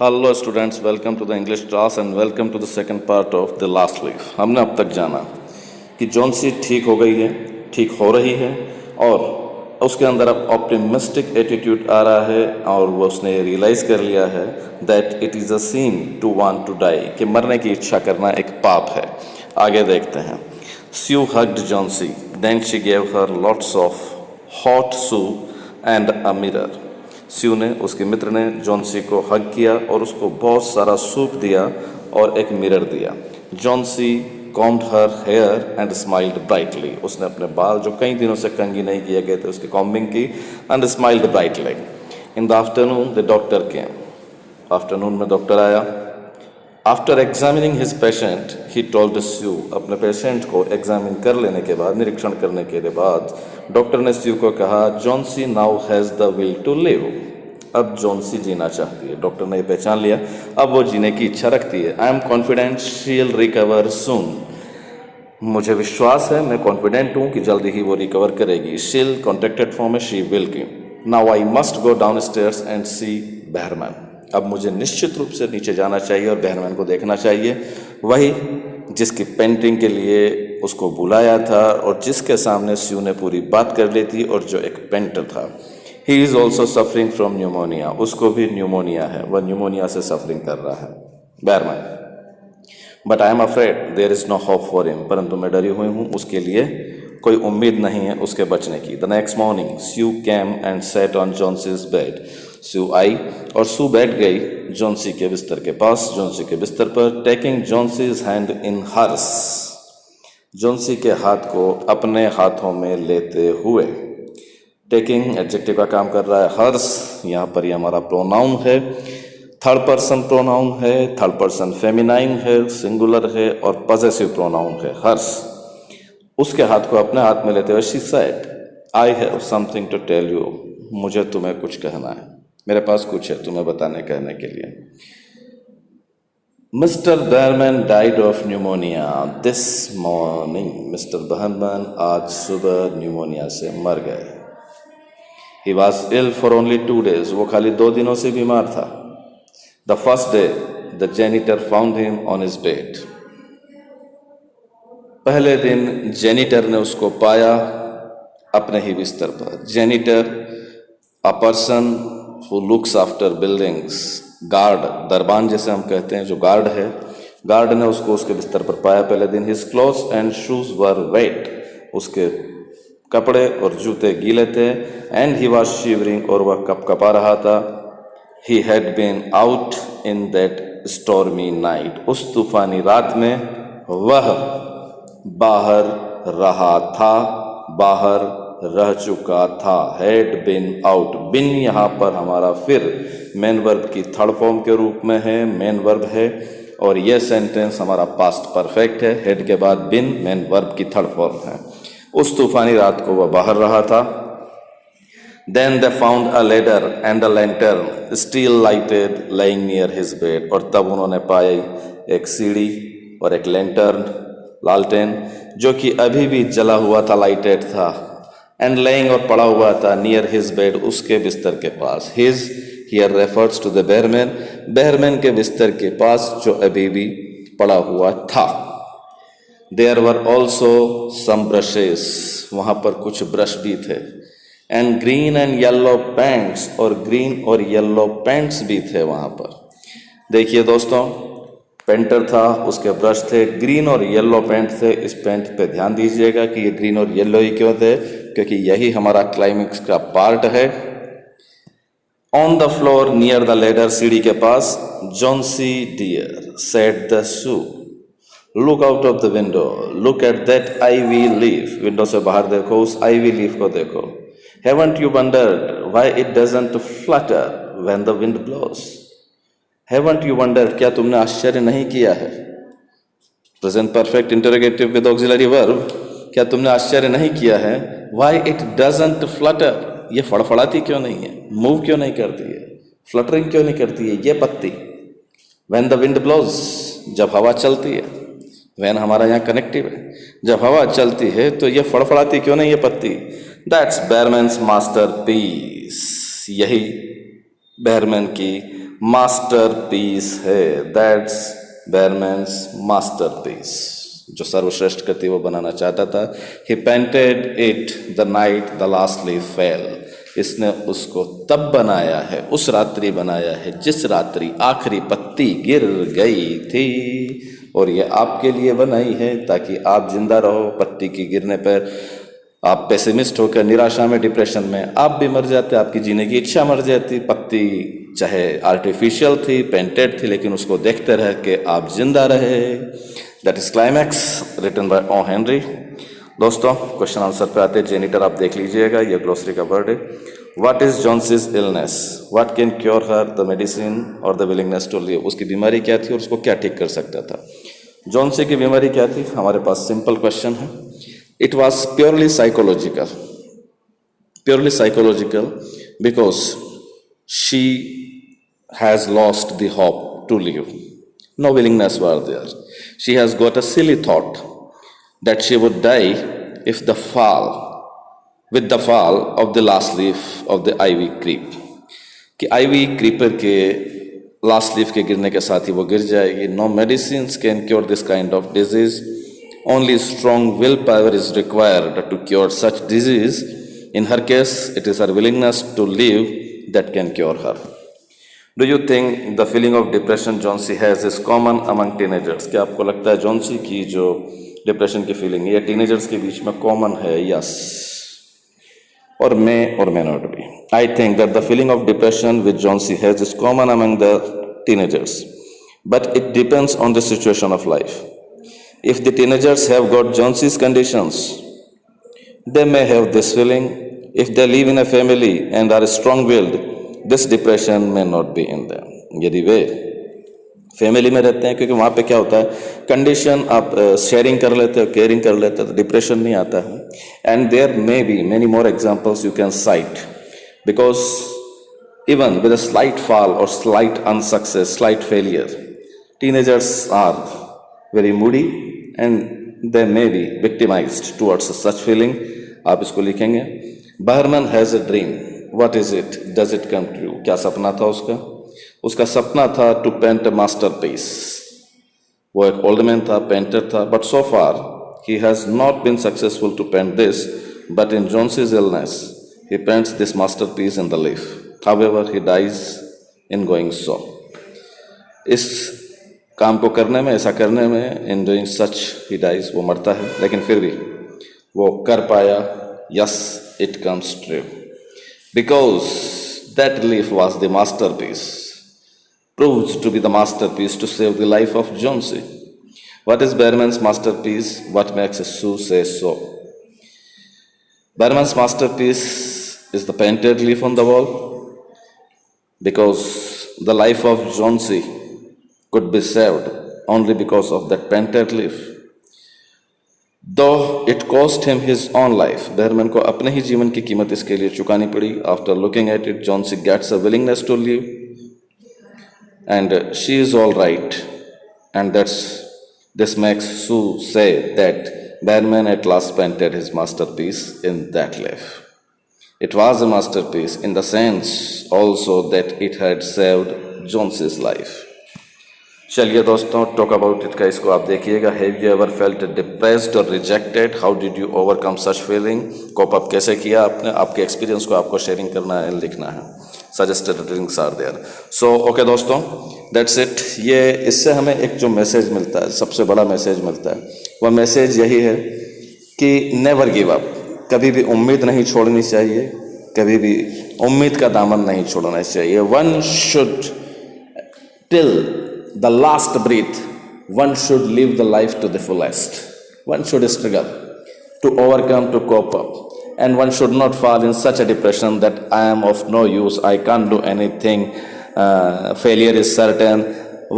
Hello students, welcome to the English class and welcome to the second part of the last leaf. हमने अब तक जाना कि Johnsy ठीक हो गई है, ठीक हो रही है और उसके अंदर अब ऑप्टिमिस्टिक एटीट्यूड आ रहा है और वो उसने रियलाइज़ कर लिया है that it is a scene to want to die, कि मरने की इच्छा करना एक पाप है। आगे देखते हैं। Sue hugged Johnsy, then she gave her lots of hot soup and a mirror. स्यू ने, उसके मित्र ने जॉन्सी को हग किया और उसको बहुत सारा सूप दिया और एक मिरर दिया। Johnsy combed her hair and smiled brightly. उसने अपने बाल जो कई दिनों से कंघी नहीं किए गए थे उसकी कॉम्बिंग की and smiled brightly. In the afternoon the doctor came. Afternoon में डॉक्टर आया। After examining his patient he told Sue, अपने पेशेंट को एग्जामिन कर लेने के बाद, निरीक्षण करने के बाद डॉक्टर ने स्यू को कहा, Johnsy now has the will to live. अब जॉन्सी जीना चाहती है। डॉक्टर ने ये पहचान लिया, अब वो जीने की इच्छा रखती है। I am confident she will recover soon. मुझे विश्वास है, मैं कॉन्फिडेंट हूँ कि जल्दी ही वो रिकवर करेगी। शील कॉन्ट्रैक्टेड फॉर्म में शी विल की। Now I must go down stairs and see Behrman. अब मुझे निश्चित रूप से नीचे जाना चाहिए और बहरमैन को देखना चाहिए, वही जिसकी पेंटिंग के लिए उसको बुलाया था और जिसके सामने स्यू ने पूरी बात कर ली थी और जो एक पेंटर था। He is also suffering from pneumonia, उसको भी न्यूमोनिया है, वह न्यूमोनिया से सफरिंग कर रहा है Behrman. But I am afraid there is no hope for him, परंतु मैं डरी हुई हूँ, उसके लिए कोई उम्मीद नहीं है उसके बचने की। The next morning Sue came and sat on Johnsy's bed. Sue आई और स्यू बैठ गई जॉन्सी के बिस्तर के पास, जॉन्सी के बिस्तर पर। Taking Johnsy's hand in hers, Johnsy के हाथ को अपने हाथों में लेते हुए। टेकिंग एडजेक्टिव का काम कर रहा है। हर्स यहाँ पर ये हमारा प्रोनाउन है, थर्ड पर्सन प्रोनाउन है, थर्ड पर्सन फेमिनाइन है, सिंगुलर है और पॉजेसिव प्रोनाउन है हर्स। उसके हाथ को अपने हाथ में लेते हुए she said, I have something to tell you, मुझे तुम्हें कुछ कहना है, मेरे पास कुछ है तुम्हें बताने कहने के लिए। Mister Behrman died of pneumonia this morning, mister Behrman आज सुबह न्यूमोनिया से मर गए। He was ill for only 2 days, वो खाली 2 दिनों से बीमार था। The first day the janitor found him on his bed, पहले दिन जेनिटर ने उसको पाया अपने ही बिस्तर पर। Janitor a person who looks after buildings, guard, दरबान जैसे हम कहते हैं, जो गार्ड है, गार्ड ने उसको उसके बिस्तर पर पाया पहले दिन। His clothes and shoes were wait, उसके कपड़े और जूते गीले थे। एंड ही वॉज शिवरिंग, और वह कपकपा रहा था। He had been out in that stormy night, उस तूफानी रात में वह बाहर रहा था, बाहर रह चुका था। हैड बिन आउट, बिन यहाँ पर हमारा फिर मेन वर्ब की थर्ड फॉर्म के रूप में है, मेन वर्ब है और यह सेंटेंस हमारा पास्ट परफेक्ट है। हेड के बाद बिन मेन वर्ब की थर्ड फॉर्म है। उस तूफानी रात को वह बाहर रहा था। Then they found a ladder and a lantern still lighted lying near his bed, और तब उन्होंने पाई एक सीढ़ी और एक लैंटर्न, लालटेन, जो कि अभी भी जला हुआ था, लाइटेड था। एंड laying, और पड़ा हुआ था, नियर हिज बेड, उसके बिस्तर के पास। His here refers to the Behrman, Behrman के बिस्तर के पास जो अभी भी पड़ा हुआ था। There were also some brushes, वहाँ पर कुछ ब्रश भी थे। And green and yellow paints, और ग्रीन और येलो पेंट्स भी थे वहाँ पर। देखिए दोस्तों, पेंटर था, उसके ब्रश थे, ग्रीन और येलो पेंट थे। इस पेंट पे ध्यान दीजिएगा कि ये ग्रीन और येलो ही क्यों थे, क्योंकि यही हमारा क्लाइमेक्स का पार्ट है। On the floor near the ladder, सीढ़ी के पास, Johnsy dear said the Sue, look out of the window, look at that ivy leaf, window से बाहर देखो, उस आईवी लीफ को देखो। Haven't you wondered why it doesn't flutter when the wind blows? Haven't you wondered, क्या तुमने आश्चर्य नहीं किया है? Present perfect interrogative with auxiliary verb, क्या तुमने आश्चर्य नहीं किया है? Why it doesn't flutter, ये फड़फड़ाती क्यों नहीं है, मूव क्यों नहीं करती है, फ्लटरिंग क्यों नहीं करती है ये पत्ती? When the wind blows, जब हवा चलती है। When हमारा यहाँ कनेक्टिव है, जब हवा चलती है तो ये फड़फड़ाती क्यों नहीं ये पत्ती? That's Behrman's masterpiece, यही बहरमैन की मास्टरपीस है, दैट्स बैरमैन्स मास्टरपीस। जो सर्वश्रेष्ठ कृति वो बनाना चाहता था। He painted it the night the last leaf fell. इसने उसको तब बनाया है, उस रात्रि बनाया है जिस रात्रि आखिरी पत्ती गिर गई थी। और ये आपके लिए बनाई है ताकि आप जिंदा रहो। पत्ती की गिरने पर आप पेसिमिस्ट होकर निराशा में, डिप्रेशन में आप भी मर जाते, आपकी जीने की इच्छा मर जाती। पत्ती चाहे आर्टिफिशियल थी, पेंटेड थी, लेकिन उसको देखते रह के आप जिंदा रहे। That is climax written by O Henry. दोस्तों क्वेश्चन आंसर पे आते हैं। जेनिटर आप देख लीजिएगा, ये ग्लोसरी का वर्ड है। What is Johnsy's illness, what can cure her, the medicine और द विलिंगनेस टू लिव। उसकी बीमारी क्या थी और उसको क्या ठीक कर सकता था। जॉन्सी की बीमारी क्या थी, हमारे पास सिंपल क्वेश्चन है। It was purely psychological, purely psychological, because she has lost the hope to live, no willingness were there. She has got a silly thought that she would die if the fall, with the fall of the last leaf of the ivy creep, कि ivy creeper के last leaf के गिरने के साथ ही वो गिर जाएगी। No medicines can cure this kind of disease, only strong will power is required to cure such disease. In her case it is her willingness to live that can cure her. Do you think the feeling of depression Johnsy has is common among teenagers. क्या आपको लगता है Johnsy की जो depression की feeling ये teenagers के बीच में कॉमन है? यस, और may not be. I think that the feeling of depression with Johnsy has is common among the teenagers, but it depends on the situation of life. If the teenagers have got Johnsy's conditions, they may have this feeling. If they live in a family and are strong-willed, this depression may not be in them. यदि वे family में रहते हैं, क्योंकि वहाँ पे क्या होता है, कंडीशन आप शेयरिंग कर लेते हो, केयरिंग कर लेते हो, तो डिप्रेशन नहीं आता है। And there may be many more examples you can cite, because even with a slight fall और slight unsuccess, slight failure, teenagers are very moody and they may be victimized towards such feeling. आप इसको लिखेंगे। Behrman has a dream, what is it, does it come true. क्या सपना था उसका? उसका सपना था टू पेंट अ मास्टरपीस। वो एक ओल्ड मैन था, पेंटर था, but so far he has not been successful to paint this, but in Johnsy's illness he paints this masterpiece in the leaf. However he dies in going so. इस काम को करने में, ऐसा करने में, in doing such he dies, वो मरता है, लेकिन फिर भी वो कर पाया। Yes, it comes true, because that leaf was the masterpiece, proved to be the masterpiece to save the life of Johnsy. What is Behrman's masterpiece, what makes Sue say so? Behrman's masterpiece is the painted leaf on the wall, because the life of Johnsy could be saved only because of that painted leaf. Though it cost him his own life, Behrman को अपने ही जीवन की कीमत इसके लिए चुकानी पड़ी। After looking at it, Johnsy gets a willingness to live, and she is all right, and this makes Sue say that Berman at last painted his masterpiece in that leaf. It was a masterpiece in the sense also that it had saved Johnsy's life. चलिए दोस्तों, talk about it का इसको आप देखिएगा। Have you ever felt depressed और rejected, how did you overcome such feeling, cope up कैसे किया आपने, आपके एक्सपीरियंस को आपको शेयरिंग करना है, लिखना है। Suggested links are there. So okay दोस्तों, दैट्स इट। ये इससे हमें एक जो मैसेज मिलता है, सबसे बड़ा मैसेज मिलता है, वह मैसेज यही है कि नेवर गिव अप, कभी भी उम्मीद नहीं छोड़नी चाहिए, कभी भी उम्मीद का दामन नहीं छोड़ना चाहिए। One should till the last breath, one should live the life to the fullest. One should struggle to overcome, to cope up, and one should not fall in such a depression that I am of no use, I can't do anything, failure is certain.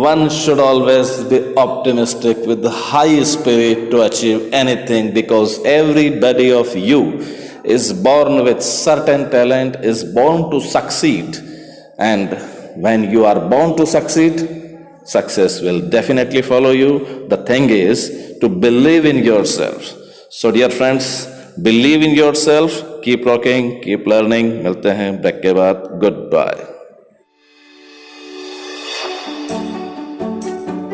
One should always be optimistic with the high spirit to achieve anything, because everybody of you is born with certain talent, is born to succeed, and when you are born to succeed, success will definitely follow you. The thing is to believe in yourself. So dear friends, believe in yourself, keep rocking, keep learning. मिलते हैं break के बाद। Goodbye.